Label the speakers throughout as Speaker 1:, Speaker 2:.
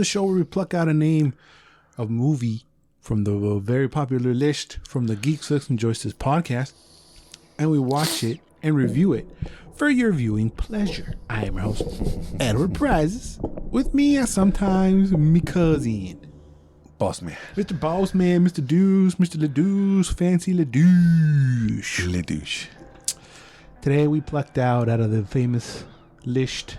Speaker 1: a show where we pluck out a name of movie from the very popular list from the Geeks, and Joysticks podcast, and we watch it and review it for your viewing pleasure. I am your host, Edward Prizes. With me, as sometimes, me cousin,
Speaker 2: Boss Man.
Speaker 1: Mr. Boss Man, Mr. Deuce, Mr. LeDouche, Fancy LeDouche.
Speaker 2: LeDouche.
Speaker 1: Today we plucked out of the famous list,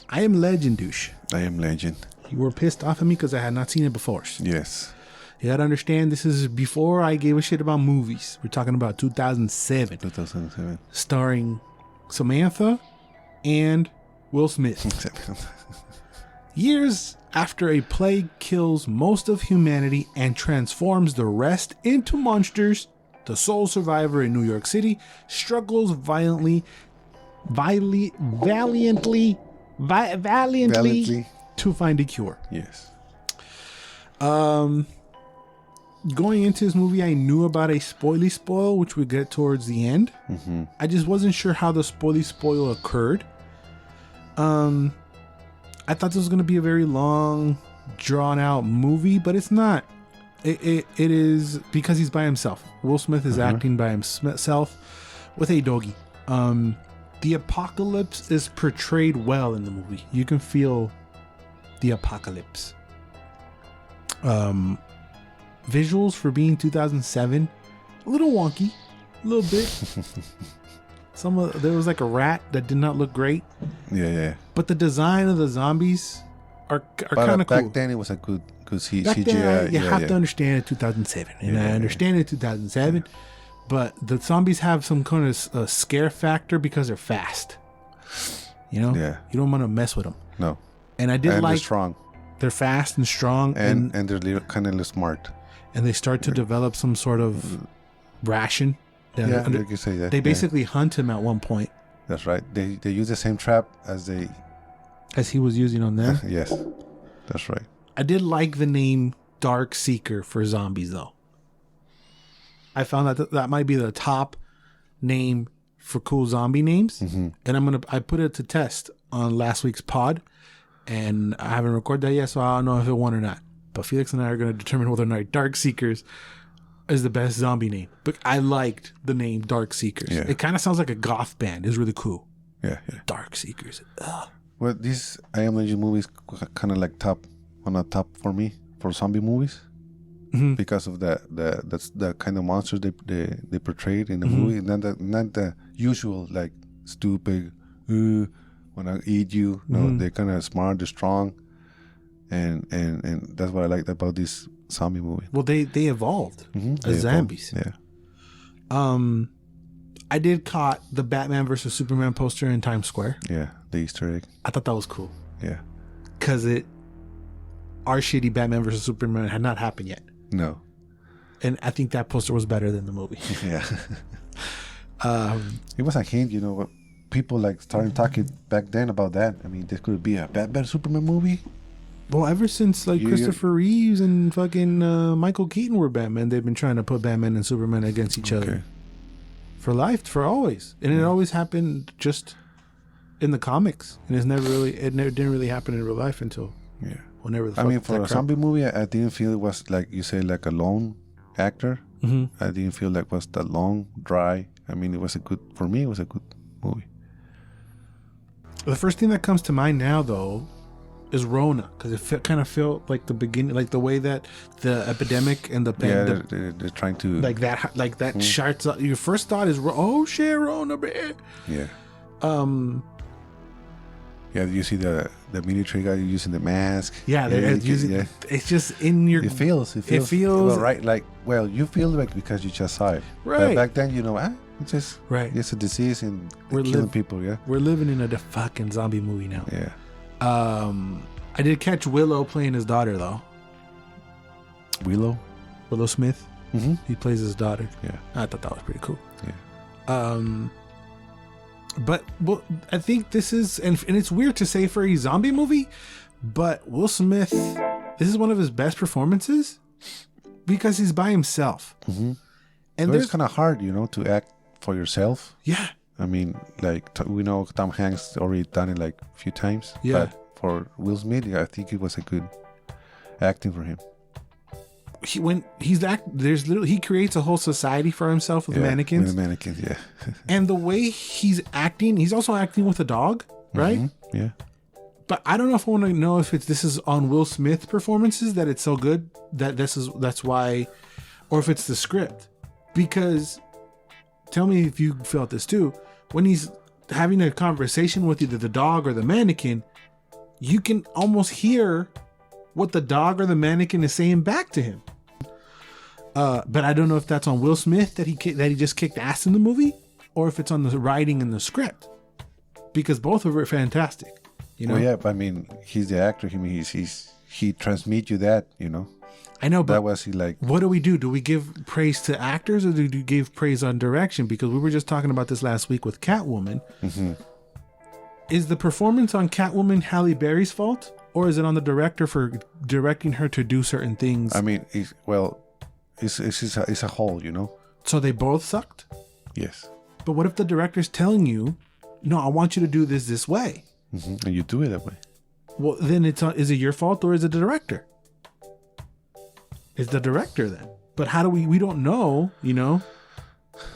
Speaker 1: I Am Legend Douche.
Speaker 2: I Am Legend.
Speaker 1: You were pissed off at me because I had not seen it before.
Speaker 2: Yes.
Speaker 1: You gotta understand, this is before I gave a shit about movies. We're talking about 2007.
Speaker 2: 2007.
Speaker 1: Starring Samantha and Will Smith. Years after a plague kills most of humanity and transforms the rest into monsters, the sole survivor in New York City struggles valiantly to find a cure.
Speaker 2: Yes.
Speaker 1: Going into this movie, I knew about a spoil, which we get towards the end.
Speaker 2: Mm-hmm.
Speaker 1: I just wasn't sure how the spoil occurred. I thought this was going to be a very long, drawn-out movie, but it's not. It is because he's by himself. Will Smith is acting by himself with a doggy. The apocalypse is portrayed well in the movie. You can feel the apocalypse. Visuals for being 2007, a little wonky, a little bit. There was like a rat that did not look great.
Speaker 2: Yeah.
Speaker 1: But the design of the zombies are kind of cool.
Speaker 2: Back then it was a good CGI.
Speaker 1: Back then, you have to understand it 2007, and I understand it 2007. But the zombies have some kind of scare factor because they're fast. You know, you don't want to mess with them.
Speaker 2: No,
Speaker 1: and they're
Speaker 2: strong.
Speaker 1: They're fast and strong,
Speaker 2: and they're kind of smart.
Speaker 1: And they start to develop some sort of ration.
Speaker 2: You can say that.
Speaker 1: They basically hunt him at one point.
Speaker 2: That's right. They use the same trap as
Speaker 1: he was using on them.
Speaker 2: Yes, that's right.
Speaker 1: I did like the name Dark Seeker for zombies, though. I found that might be the top name for cool zombie names, and I put it to test on last week's pod, and I haven't recorded that yet, so I don't know if it won or not. But Felix and I are going to determine whether or not Dark Seekers is the best zombie name. But I liked the name Dark Seekers. Yeah. It kind of sounds like a goth band. It's really cool.
Speaker 2: Yeah.
Speaker 1: Dark Seekers. Ugh.
Speaker 2: Well, this I Am Legend movie is kind of like top for me for zombie movies, because of that's the kind of monsters they portrayed in the movie, and not the usual like stupid, wanna eat you. No, they're kind of smart, they're strong. And that's what I liked about this zombie movie.
Speaker 1: Well, they evolved as zombies.
Speaker 2: Yeah.
Speaker 1: I did caught the Batman versus Superman poster in Times Square.
Speaker 2: Yeah, the Easter egg.
Speaker 1: I thought that was cool.
Speaker 2: Yeah.
Speaker 1: Because our shitty Batman versus Superman had not happened yet.
Speaker 2: No.
Speaker 1: And I think that poster was better than the movie.
Speaker 2: Yeah. It was a hint, what people like started talking back then about that. I mean, this could be a Batman Superman movie.
Speaker 1: Well, ever since Christopher Reeves and fucking Michael Keaton were Batman, they've been trying to put Batman and Superman against each other for life, for always, and it always happened just in the comics, and it didn't really happen in real life until whenever the fuck.
Speaker 2: I mean, for a zombie movie, I didn't feel it was like you say like a lone actor. I didn't feel like it was that long, dry. I mean, it was a good movie.
Speaker 1: The first thing that comes to mind now, though, is Rona, because it kind of felt like the beginning, like the way that the epidemic and
Speaker 2: they're trying to
Speaker 1: like that starts. Your first thought is, oh shit, Rona, man.
Speaker 2: Yeah. Yeah, you see the military guy using the mask.
Speaker 1: Yeah, they're using. Yeah. It's just in your.
Speaker 2: It feels right. Like, well, you feel like because you just saw it.
Speaker 1: Right.
Speaker 2: But back then, it's just It's a disease and killing people. Yeah.
Speaker 1: We're living in a fucking zombie movie now.
Speaker 2: Yeah.
Speaker 1: I did catch Willow playing his daughter, though.
Speaker 2: Willow
Speaker 1: Smith. He plays his daughter.
Speaker 2: Yeah,
Speaker 1: I thought that was pretty cool.
Speaker 2: Yeah.
Speaker 1: But I think this is, and it's weird to say for a zombie movie, but Will Smith, this is one of his best performances because he's by himself.
Speaker 2: And it's kind of hard, to act for yourself.
Speaker 1: Yeah.
Speaker 2: I mean, like we know Tom Hanks already done it like a few times.
Speaker 1: Yeah.
Speaker 2: But for Will Smith, I think it was a good acting for him.
Speaker 1: He creates a whole society for himself with mannequins.
Speaker 2: With mannequins, yeah.
Speaker 1: And the way he's acting, he's also acting with a dog, right?
Speaker 2: Mm-hmm, yeah.
Speaker 1: But I don't know if I want to know if this is on Will Smith performances that it's so good that's why, or if it's the script. Because tell me if you felt this too. When he's having a conversation with either the dog or the mannequin, you can almost hear what the dog or the mannequin is saying back to him. But I don't know if that's on Will Smith that he just kicked ass in the movie, or if it's on the writing and the script, because both of them are fantastic. You know?
Speaker 2: Well, yeah, but I mean, he's the actor. I mean, he transmits you that, you know.
Speaker 1: I know, but
Speaker 2: that was he like.
Speaker 1: What do? Do we give praise to actors, or do you give praise on direction? Because we were just talking about this last week with Catwoman. Mm-hmm. Is the performance on Catwoman Halle Berry's fault, or is it on the director for directing her to do certain things?
Speaker 2: I mean, it's a whole, you know.
Speaker 1: So they both sucked?
Speaker 2: Yes.
Speaker 1: But what if the director's telling you, no, I want you to do this way.
Speaker 2: Mm-hmm. And you do it that way.
Speaker 1: Well, then is it your fault, or is it the director? It's the director then. But how do we don't know, you know?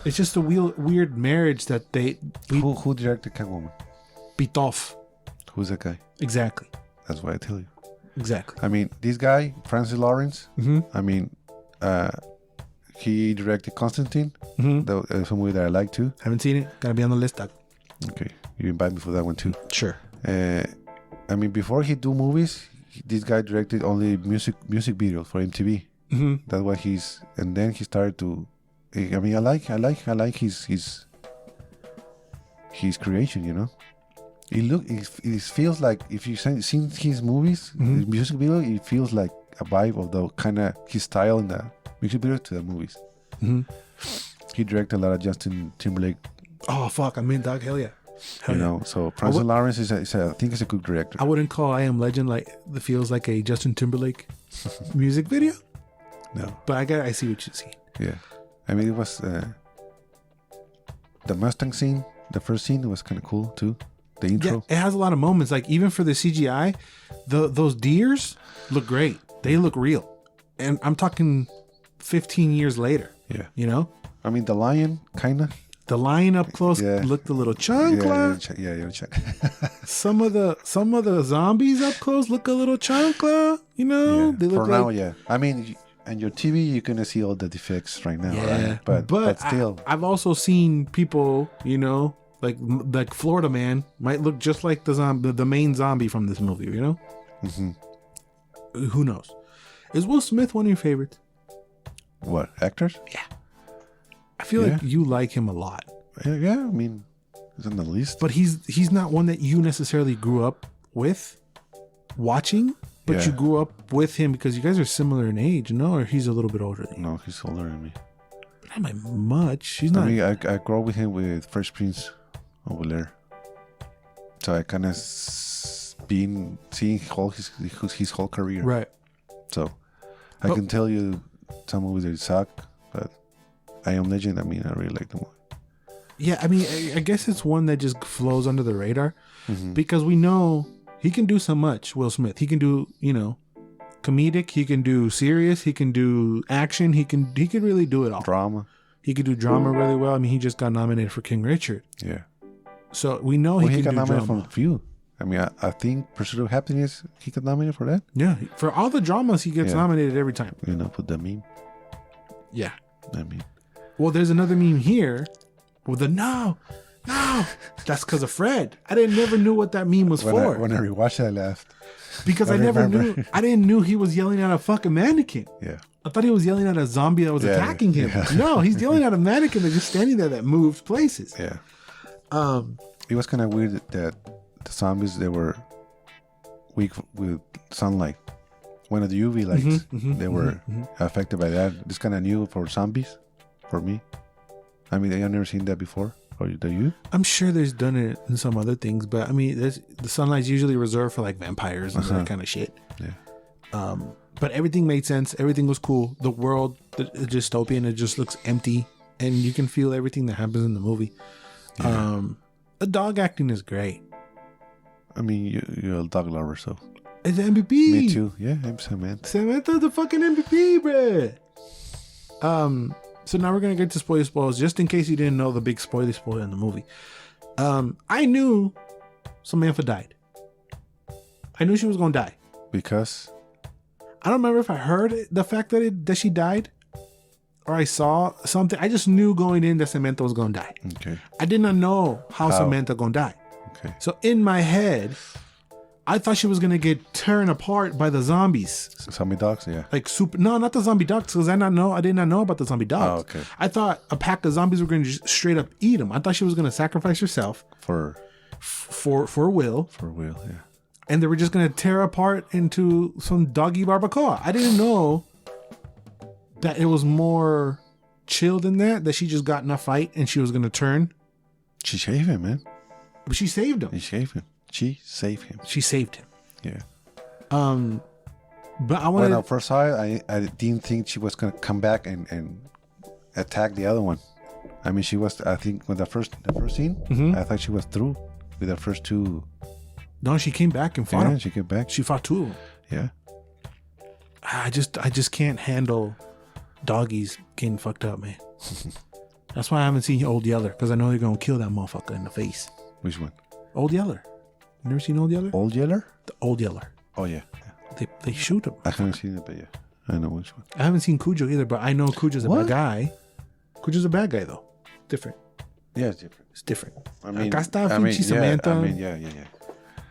Speaker 1: It's just a weird marriage that
Speaker 2: Who directed Catwoman?
Speaker 1: Pitoff.
Speaker 2: Who's that guy?
Speaker 1: Exactly.
Speaker 2: That's why I tell you.
Speaker 1: Exactly.
Speaker 2: I mean, this guy, Francis Lawrence,
Speaker 1: mm-hmm.
Speaker 2: I mean, he directed Constantine. Mm-hmm. That's a movie that I like too.
Speaker 1: Haven't seen it. Gotta be on the list, Doc.
Speaker 2: Okay. You invite me for that one too.
Speaker 1: Sure.
Speaker 2: I mean, before he do movies, this guy directed only music videos for MTV. Mm-hmm. That's what and then he started to. I mean, I like his creation. You know, it feels like if you seen his movies, mm-hmm. his music video, it feels like a vibe of the kind of his style in the music video to the movies. Mm-hmm. He directed a lot of Justin Timberlake.
Speaker 1: Oh fuck! I mean, Doc, hell yeah.
Speaker 2: You know, so Francis Lawrence I think is a good director.
Speaker 1: I wouldn't call I Am Legend like it feels like a Justin Timberlake music video.
Speaker 2: No,
Speaker 1: but I see what you see.
Speaker 2: Yeah, I mean it was the Mustang scene. The first scene was kind of cool too. The intro.
Speaker 1: Yeah, it has a lot of moments. Like even for the CGI, those deers look great. They look real, and I'm talking 15 years later.
Speaker 2: Yeah,
Speaker 1: you know.
Speaker 2: I mean the lion kind of.
Speaker 1: The lion up close looked a little chancla.
Speaker 2: Yeah.
Speaker 1: Some of the zombies up close look a little chancla. You know,
Speaker 2: they look for now. Yeah, I mean, on your TV you're gonna see all the defects right now.
Speaker 1: Yeah,
Speaker 2: right? But still,
Speaker 1: I've also seen people, you know, like Florida Man might look just like the main zombie from this movie. You know, mm-hmm. Who knows? Is Will Smith one of your favorites?
Speaker 2: What, actors?
Speaker 1: Yeah. I feel like you like him a lot.
Speaker 2: Yeah, I mean, he's on the list.
Speaker 1: But he's not one that you necessarily grew up with watching, but you grew up with him because you guys are similar in age, no? Or he's a little bit older than you?
Speaker 2: No, he's older than me.
Speaker 1: Not by much. He's not.
Speaker 2: I mean, I grew up with him with Fresh Prince of Bel-Air. So I kind of been seeing his whole career.
Speaker 1: Right.
Speaker 2: So I can tell you some movies that suck, but I Am Legend, I mean, I really like the movie.
Speaker 1: Yeah, I mean, I guess it's one that just flows under the radar because we know he can do so much, Will Smith. He can do, you know, comedic, he can do serious, he can do action, he can really do it all.
Speaker 2: Drama.
Speaker 1: He could do drama really well. I mean, he just got nominated for King Richard.
Speaker 2: Yeah.
Speaker 1: So we know he can do drama. He got nominated
Speaker 2: for a few. I mean, I think Pursuit of Happiness, he got nominated for that.
Speaker 1: Yeah, for all the dramas, he gets nominated every time.
Speaker 2: You know, put the meme.
Speaker 1: Yeah.
Speaker 2: I mean.
Speaker 1: Well, there's another meme here with the no. That's because of Fred. I never knew what that meme was for.
Speaker 2: When I rewatched it, I laughed.
Speaker 1: Because I didn't know he was yelling at a fucking mannequin.
Speaker 2: Yeah.
Speaker 1: I thought he was yelling at a zombie that was attacking him. Yeah. No, he's yelling at a mannequin that's just standing there that moves places.
Speaker 2: Yeah. It was kind of weird that the zombies, they were weak with sunlight. One of the UV lights, they were affected by that. It's kind of new for zombies. For me, I mean, I've never seen that before. Or do you?
Speaker 1: I'm sure there's done it in some other things, but I mean, the sunlight's usually reserved for like vampires and that kind of shit.
Speaker 2: Yeah.
Speaker 1: But everything made sense. Everything was cool. The world, the dystopian, it just looks empty, and you can feel everything that happens in the movie. Yeah. The dog acting is great.
Speaker 2: I mean, you're a dog lover, so.
Speaker 1: It's the MVP.
Speaker 2: Me too. Yeah, I'm Samantha.
Speaker 1: Samantha's the fucking MVP, bruh. So now we're gonna get to spoilers, just in case you didn't know the big spoiler in the movie. I knew Samantha died. I knew she was gonna die.
Speaker 2: Because?
Speaker 1: I don't remember if I heard the fact that she died or I saw something. I just knew going in that Samantha was gonna die.
Speaker 2: Okay.
Speaker 1: I did not know how Samantha gonna die.
Speaker 2: Okay.
Speaker 1: So in my head, I thought she was gonna get torn apart by the zombies.
Speaker 2: Zombie dogs, yeah.
Speaker 1: Like super. No, not the zombie dogs, because I did not know about the zombie dogs.
Speaker 2: Oh, okay.
Speaker 1: I thought a pack of zombies were gonna just straight up eat them. I thought she was gonna sacrifice herself
Speaker 2: for
Speaker 1: Will.
Speaker 2: For Will, yeah.
Speaker 1: And they were just gonna tear apart into some doggy barbacoa. I didn't know that it was more chill than that she just got in a fight and she was gonna turn.
Speaker 2: She saved him, man.
Speaker 1: But she saved him.
Speaker 2: She saved him. Yeah.
Speaker 1: But I wanted.
Speaker 2: Well, first I didn't think she was gonna come back and attack the other one. I mean, she was. I think with the first scene, I thought she was through with the first two.
Speaker 1: No, she came back and fought him.
Speaker 2: She came back.
Speaker 1: She fought two of them.
Speaker 2: Yeah.
Speaker 1: I just can't handle doggies getting fucked up, man. That's why I haven't seen Old Yeller, because I know they're gonna kill that motherfucker in the face.
Speaker 2: Which one?
Speaker 1: Old Yeller. You never seen Old Yeller?
Speaker 2: Old Yeller?
Speaker 1: The Old Yeller.
Speaker 2: Oh yeah.
Speaker 1: They shoot him.
Speaker 2: I haven't seen it, but yeah, I know which one.
Speaker 1: I haven't seen Cujo either, but I know Cujo's a bad guy. Cujo's a bad guy though. Different.
Speaker 2: Yeah, it's different.
Speaker 1: It's different.
Speaker 2: I mean,
Speaker 1: Samantha.
Speaker 2: Yeah.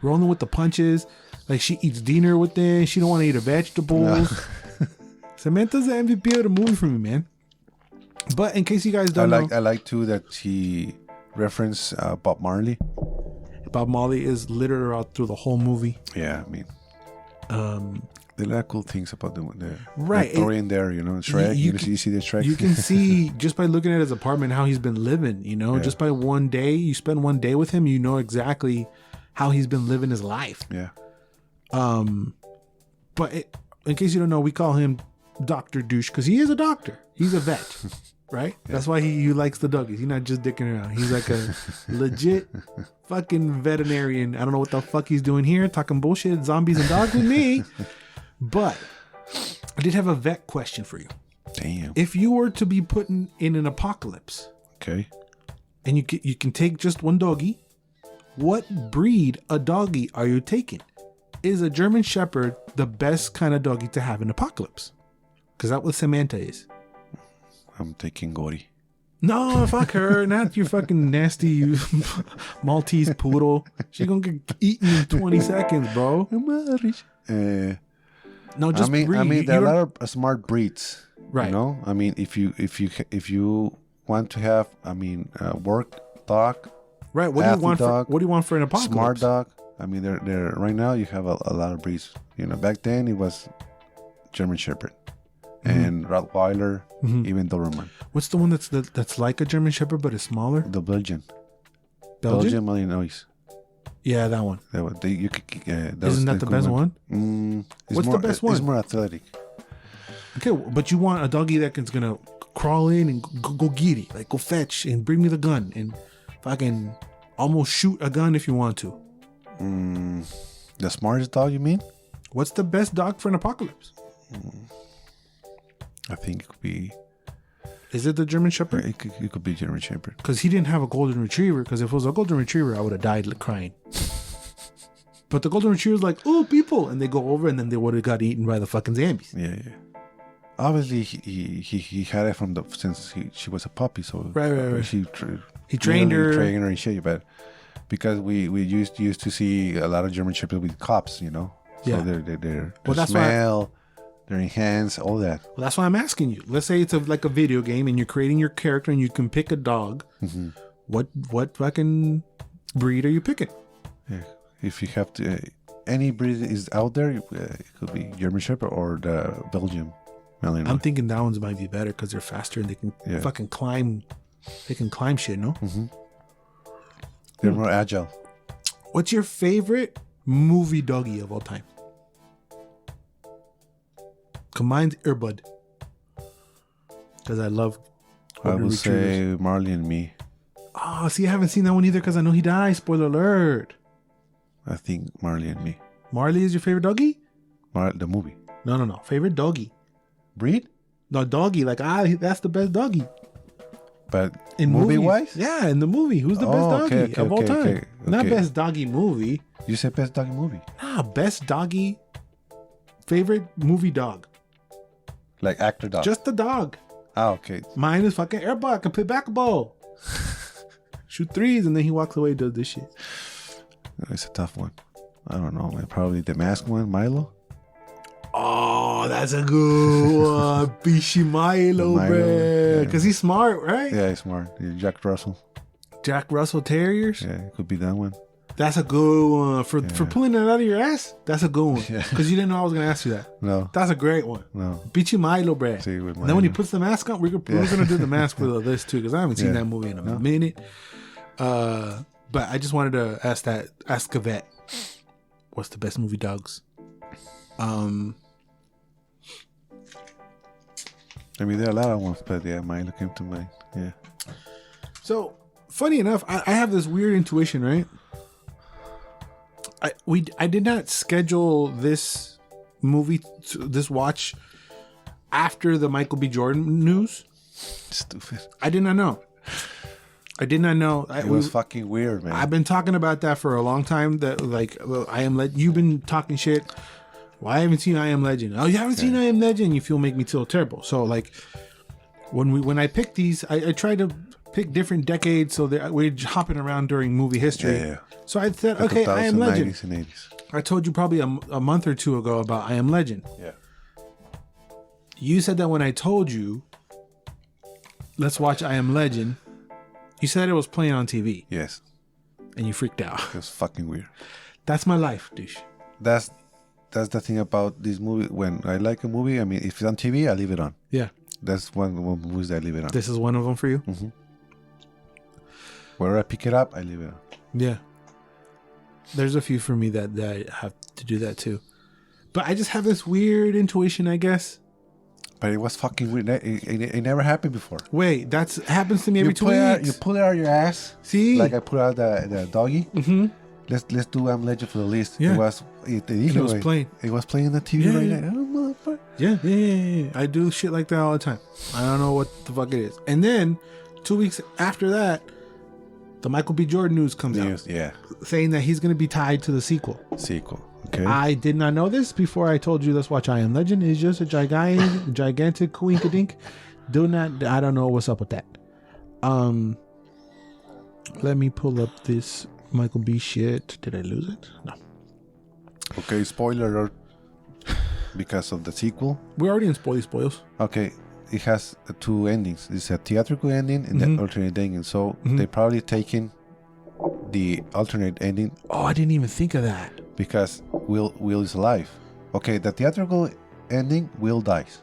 Speaker 1: Rolling with the punches. Like she eats dinner with them. She don't want to eat her vegetables. No. Samantha's the MVP of the movie for me, man. But in case you guys don't know,
Speaker 2: I like too that she referenced Bob Marley.
Speaker 1: Bob Marley is littered through the whole movie.
Speaker 2: Yeah, I mean, there are a lot of cool things about the story in there. You know, Shrek. You see the Shrek.
Speaker 1: You can see just by looking at his apartment how he's been living. You know, just by one day, you spend one day with him, you know exactly how he's been living his life.
Speaker 2: Yeah.
Speaker 1: But in case you don't know, we call him Dr. Douche because he is a doctor. He's a vet, right? Yeah. That's why he likes the doggies. He's not just dicking around. He's like a legit fucking veterinarian. I don't know what the fuck he's doing here, talking bullshit, zombies and dogs with me. But I did have a vet question for you.
Speaker 2: Damn.
Speaker 1: If you were to be put in an apocalypse,
Speaker 2: okay,
Speaker 1: and you can take just one doggy, what breed of doggy are you taking? Is a German Shepherd the best kind of doggy to have in apocalypse? Because that's what Samantha is.
Speaker 2: I'm taking Gory.
Speaker 1: No, fuck her. Not your fucking nasty Maltese poodle. She's gonna get eaten in 20 seconds, bro. No, just breed.
Speaker 2: I mean, there are a lot of smart breeds,
Speaker 1: right?
Speaker 2: You know, I mean, if you want to have, work dog,
Speaker 1: right? What do you want? What do you want for an apocalypse?
Speaker 2: Smart dog. I mean, they're right now. You have a lot of breeds. You know, back then it was German Shepherd and Rottweiler, even Doberman.
Speaker 1: What's the one that's like a German Shepherd but is smaller?
Speaker 2: The Belgian Malinois.
Speaker 1: Yeah, that one.
Speaker 2: Isn't
Speaker 1: that the best one? What's the best one?
Speaker 2: It's more athletic.
Speaker 1: Okay, but you want a doggy that's gonna crawl in and go get it, like go fetch and bring me the gun and fucking almost shoot a gun if you want to.
Speaker 2: The smartest dog, you mean?
Speaker 1: What's the best dog for an apocalypse?
Speaker 2: I think it could be.
Speaker 1: Is it the German Shepherd?
Speaker 2: It could be German Shepherd.
Speaker 1: Because he didn't have a golden retriever. Because if it was a golden retriever, I would have died crying. But the golden retriever's like, oh, people, and they go over, and then they would have got eaten by the fucking zombies.
Speaker 2: Yeah. Obviously, he had it since she was a puppy. So
Speaker 1: right.
Speaker 2: He trained her and shit. But because we used to see a lot of German Shepherds with cops, you know. So they're smell. They're enhanced, all that.
Speaker 1: Well, that's why I'm asking you. Let's say it's like a video game and you're creating your character and you can pick a dog. Mm-hmm. What fucking breed are you picking?
Speaker 2: Yeah. If you have to, any breed is out there, it could be German Shepherd or the Belgian Malinois.
Speaker 1: I'm thinking that ones might be better because they're faster and they can fucking climb. They can climb shit, no?
Speaker 2: Mm-hmm. They're more agile.
Speaker 1: What's your favorite movie doggy of all time? Mine's Earbud. Because I love
Speaker 2: I would say Marley and Me.
Speaker 1: Oh, see, I haven't seen that one either because I know he died. Spoiler alert.
Speaker 2: I think Marley and Me.
Speaker 1: Marley is your favorite doggy?
Speaker 2: The movie.
Speaker 1: No. Favorite doggy.
Speaker 2: Breed?
Speaker 1: No, doggy. Like, that's the best doggy.
Speaker 2: But
Speaker 1: In
Speaker 2: movie-wise?
Speaker 1: Yeah, in the movie. Who's the best doggy of all time?
Speaker 2: Okay.
Speaker 1: Not best doggy movie.
Speaker 2: You said best doggy movie.
Speaker 1: Nah, best doggy. Favorite movie dog.
Speaker 2: Like actor dog.
Speaker 1: Just the dog.
Speaker 2: Ah, okay.
Speaker 1: Mine is fucking Airbud. I can play basketball. Shoot threes, and then he walks away and does this shit.
Speaker 2: It's a tough one. I don't know, man. Probably the mask one, Milo.
Speaker 1: Oh, that's a good one. Bishi Milo, bruh. Because he's smart, right?
Speaker 2: Yeah, he's smart. Jack Russell.
Speaker 1: Jack Russell Terriers.
Speaker 2: Yeah, it could be that one.
Speaker 1: That's a good one. For pulling that out of your ass, that's a good one. Because you didn't know I was going to ask you that.
Speaker 2: No.
Speaker 1: That's a great one.
Speaker 2: No.
Speaker 1: Bichi Milo, bruh.
Speaker 2: See, with
Speaker 1: And then when he puts the mask on, we're going to do the mask for this too. Because I haven't seen that movie in a minute. But I just wanted to ask Kavette, what's the best movie dogs?
Speaker 2: I mean, there are a lot of ones, but yeah, Milo came to mind. Yeah.
Speaker 1: So, funny enough, I have this weird intuition, right? I did not schedule this movie, this watch, after the Michael B. Jordan news.
Speaker 2: Stupid.
Speaker 1: I did not know.
Speaker 2: It was fucking weird, man.
Speaker 1: I've been talking about that for a long time. That like, you've been talking shit. Well, I haven't seen I Am Legend. Oh, you haven't seen I Am Legend? You make me feel terrible. So like, when I picked these, I tried to pick different decades so that we're hopping around during movie history.
Speaker 2: Yeah.
Speaker 1: So I said, okay, I Am Legend.
Speaker 2: 90s and 80s.
Speaker 1: I told you probably a month or two ago about I Am Legend.
Speaker 2: Yeah.
Speaker 1: You said that when I told you, let's watch I Am Legend, you said it was playing on TV.
Speaker 2: Yes.
Speaker 1: And you freaked out.
Speaker 2: It was fucking weird.
Speaker 1: That's my life, Dish.
Speaker 2: That's the thing about this movie. When I like a movie, I mean, if it's on TV, I leave it on.
Speaker 1: Yeah.
Speaker 2: That's one of the movies that I leave it on.
Speaker 1: This is one of them for you?
Speaker 2: Mm-hmm. Where I pick it up, I leave it on.
Speaker 1: Yeah. There's a few for me that I have to do that too. But I just have this weird intuition, I guess.
Speaker 2: But it was fucking weird. It never happened before.
Speaker 1: Wait, that happens to me every 2 weeks.
Speaker 2: You pull it out of your ass.
Speaker 1: See?
Speaker 2: Like I put out the doggy.
Speaker 1: Mm-hmm.
Speaker 2: Let's do I'm Legend for the list.
Speaker 1: Yeah.
Speaker 2: It was
Speaker 1: playing.
Speaker 2: It was playing on the TV right now. Oh, motherfucker.
Speaker 1: Yeah. I do shit like that all the time. I don't know what the fuck it is. And then 2 weeks after that, the Michael B. Jordan news comes out.
Speaker 2: Yeah.
Speaker 1: Saying that he's going to be tied to the sequel.
Speaker 2: Okay.
Speaker 1: I did not know this before I told you let's watch I Am Legend. It's just a gigantic coinkadink. I don't know what's up with that. Let me pull up this Michael B. shit. Did I lose it? No.
Speaker 2: Okay, spoiler alert. Because of the sequel.
Speaker 1: We're already in spoils.
Speaker 2: Okay. It has two endings. It's a theatrical ending and the alternate ending. So they're probably taking the alternate ending.
Speaker 1: Oh, I didn't even think of that.
Speaker 2: Because Will is alive. Okay, the theatrical ending, Will dies.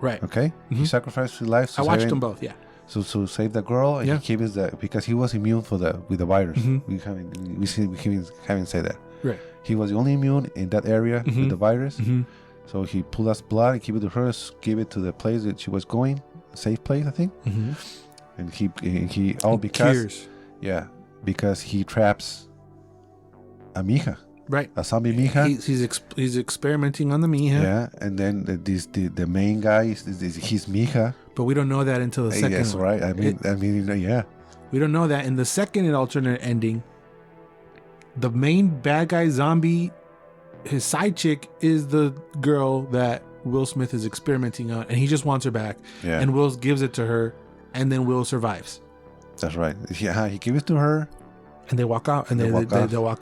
Speaker 1: Right.
Speaker 2: Okay? He sacrificed his life.
Speaker 1: I watched them both, yeah.
Speaker 2: So to save the girl, and he keeps because he was immune with the virus. We haven't said that.
Speaker 1: Right.
Speaker 2: He was the only immune in that area with the virus. So he pulled us blood and keep it to her, give it to the place that she was going, a safe place, I think. And he because he traps a mija.
Speaker 1: Right.
Speaker 2: A zombie mija.
Speaker 1: He's experimenting on the mija.
Speaker 2: Yeah, and then the main guy is his mija.
Speaker 1: But we don't know that until the second
Speaker 2: Yes,
Speaker 1: one.
Speaker 2: right. I mean, yeah.
Speaker 1: We don't know that in the second alternate ending. The main bad guy zombie, his side chick is the girl that Will Smith is experimenting on, and he just wants her back.
Speaker 2: Yeah.
Speaker 1: And Will gives it to her, and then Will survives.
Speaker 2: That's right. Yeah, he gives it to her.
Speaker 1: And they walk out, and they walk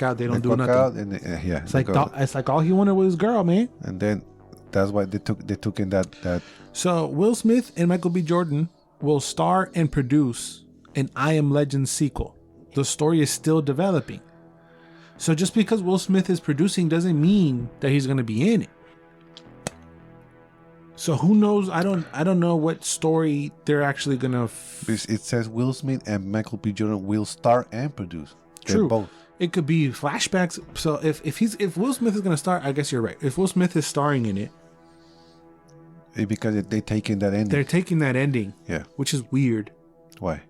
Speaker 1: out. They don't do nothing. Out and it's like all he wanted was his girl, man.
Speaker 2: And then that's why they took in that.
Speaker 1: So Will Smith and Michael B. Jordan will star and produce an I Am Legend sequel. The story is still developing. So just because Will Smith is producing doesn't mean that he's going to be in it. So who knows? I don't know what story they're actually going to...
Speaker 2: It says Will Smith and Michael B. Jordan will star and produce. They're
Speaker 1: True.
Speaker 2: both.
Speaker 1: It could be flashbacks. So if Will Smith is going to star, I guess you're right. If Will Smith is starring in it...
Speaker 2: Because they're taking that ending.
Speaker 1: They're taking that ending.
Speaker 2: Yeah.
Speaker 1: Which is weird.
Speaker 2: Why?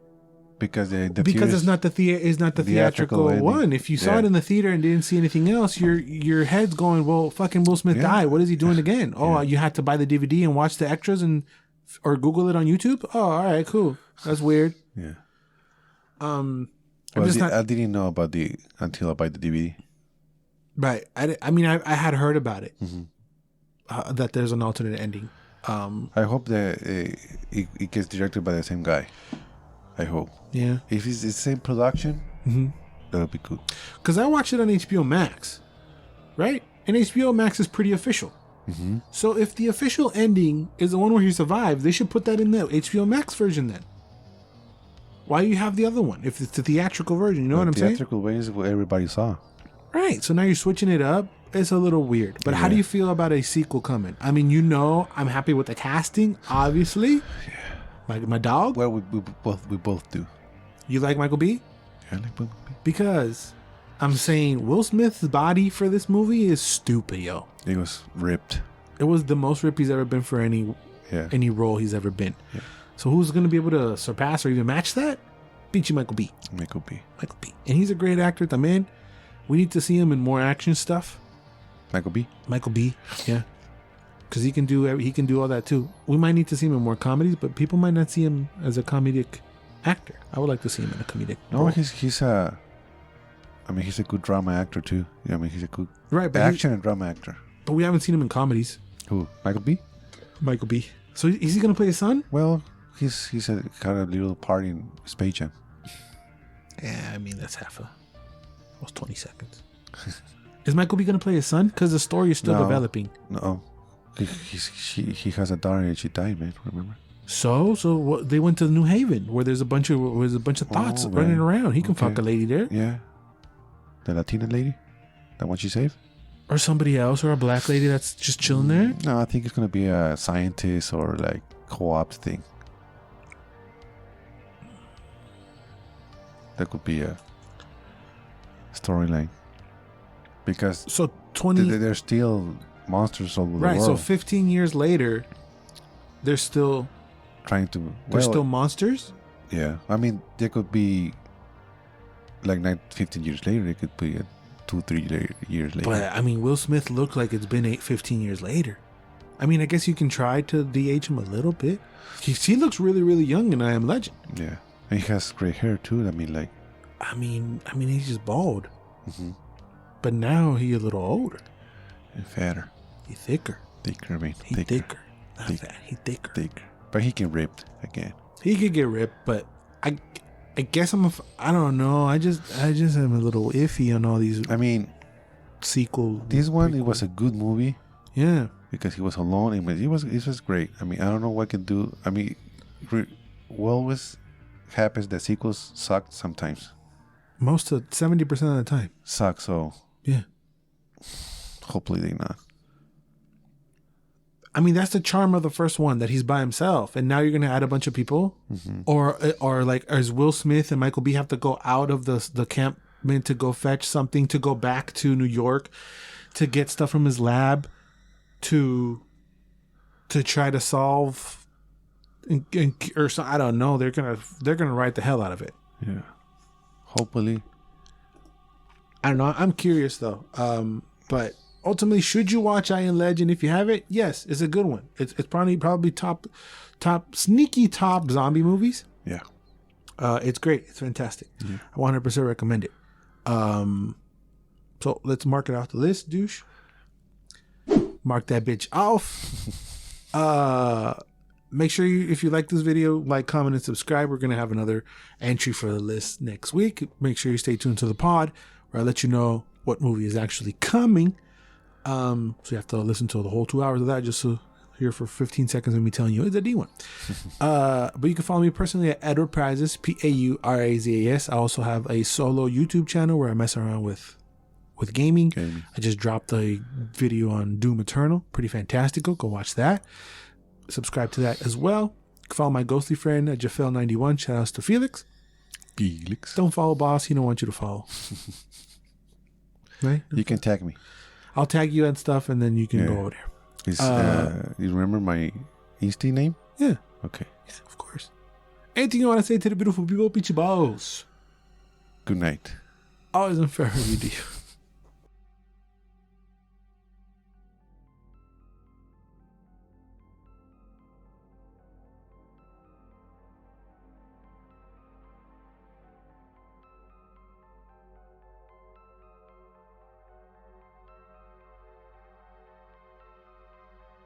Speaker 2: Because
Speaker 1: it's not the theatrical one. If you saw it in the theater and didn't see anything else, your head's going, well, fucking Will Smith died. What is he doing again? Oh, you had to buy the DVD and watch the extras or Google it on YouTube. Oh, all right, cool. That's weird.
Speaker 2: Yeah.
Speaker 1: I
Speaker 2: didn't know about until I buy the DVD.
Speaker 1: Right. I mean, I had heard about it. That there's an alternate ending.
Speaker 2: I hope that it gets directed by the same guy. I hope.
Speaker 1: Yeah.
Speaker 2: If it's the same production, that would be good.
Speaker 1: Because I watched it on HBO Max, right? And HBO Max is pretty official. So if the official ending is the one where he survived, they should put that in the HBO Max version then. Why do you have the other one if it's the theatrical version? You know what I'm saying? The
Speaker 2: theatrical version is what everybody saw.
Speaker 1: Right. So now you're switching it up. It's a little weird. But how do you feel about a sequel coming? I mean, I'm happy with the casting, obviously. Yeah. Like my dog.
Speaker 2: Well, we both do.
Speaker 1: You like Michael B?
Speaker 2: Yeah, I like Michael B.
Speaker 1: Because I'm saying Will Smith's body for this movie is stupid, yo.
Speaker 2: It was ripped.
Speaker 1: It was the most ripped he's ever been for any role he's ever been. Yeah. So who's going to be able to surpass or even match that? Pinchy Michael B.
Speaker 2: Michael B.
Speaker 1: And he's a great actor, the man. We need to see him in more action stuff.
Speaker 2: Michael B.
Speaker 1: Yeah. Because he can do all that too. We might need to see him in more comedies, but people might not see him as a comedic actor. I would like to see him in a comedic role.
Speaker 2: He's a good drama actor too. Yeah, I mean, he's a good and drama actor.
Speaker 1: But we haven't seen him in comedies.
Speaker 2: Who? Michael B.
Speaker 1: Michael B. So is he going to play his son?
Speaker 2: Well, he's got a little part in Space Jam.
Speaker 1: Yeah, I mean that's almost 20 seconds. Is Michael B going to play his son? Because the story is still developing.
Speaker 2: No. He has a daughter and she died, man. Remember?
Speaker 1: So they went to New Haven where there's a bunch of thoughts running around. He can fuck a lady there.
Speaker 2: Yeah, the Latina lady, that one she saved,
Speaker 1: or somebody else, or a black lady that's just chilling there.
Speaker 2: No, I think it's gonna be a scientist or like co-op thing. That could be a storyline because they're still monsters all over the world. Right,
Speaker 1: so 15 years later, they're still
Speaker 2: trying to...
Speaker 1: They're still monsters?
Speaker 2: Yeah. I mean, they could be like 15 years later. They could be 2-3 years later.
Speaker 1: But, I mean, Will Smith looked like it's been 15 years later. I mean, I guess you can try to de-age him a little bit. He looks really, really young in I Am Legend.
Speaker 2: Yeah. And he has gray hair, too. I mean,
Speaker 1: he's just bald. But now he's a little older.
Speaker 2: And fatter.
Speaker 1: He's thicker.
Speaker 2: Thicker, I mean.
Speaker 1: He's thicker. Not fat. He's thicker.
Speaker 2: But he can rip again.
Speaker 1: He could get ripped, but I guess I don't know. I just am a little iffy on all these.
Speaker 2: I mean,
Speaker 1: sequel.
Speaker 2: This one, it was a good movie.
Speaker 1: Yeah.
Speaker 2: Because he was alone. It was great. I mean, I don't know what I can do. I mean, always happens that sequels suck sometimes.
Speaker 1: 70% of the time.
Speaker 2: Suck, so.
Speaker 1: Yeah.
Speaker 2: Hopefully they not.
Speaker 1: I mean, that's the charm of the first one, that he's by himself, and now you're gonna add a bunch of people, or like, as Will Smith and Michael B have to go out of the campment to go fetch something, to go back to New York, to get stuff from his lab, to try to solve, or so, I don't know. They're gonna write the hell out of it.
Speaker 2: Yeah, hopefully.
Speaker 1: I don't know. I'm curious though, but. Ultimately, should you watch I Am Legend if you have it? Yes, it's a good one. It's probably top sneaky top zombie movies.
Speaker 2: Yeah,
Speaker 1: it's great. It's fantastic. Yeah. I 100% recommend it. So let's mark it off the list, douche. Mark that bitch off. Make sure if you like this video, like, comment, and subscribe. We're gonna have another entry for the list next week. Make sure you stay tuned to the pod, where I let you know what movie is actually coming. So you have to listen to the whole 2 hours of that just to hear for 15 seconds of me telling you it's a D1. But you can follow me personally at Edward Prizes, Paurazas. I also have a solo YouTube channel where I mess around with gaming. I just dropped a video on Doom Eternal. Pretty fantastical. Go watch that. Subscribe to that as well. You can follow my ghostly friend at Jafel91. Shout outs to Felix. Don't follow boss. He don't want you to follow. Right?
Speaker 2: You can tag me.
Speaker 1: I'll tag you and stuff, and then you can go over there.
Speaker 2: You remember my Insta name?
Speaker 1: Yeah.
Speaker 2: Okay.
Speaker 1: Yeah, of course. Anything you want to say to the beautiful people, Peachy Balls?
Speaker 2: Good night.
Speaker 1: Always unfair you do.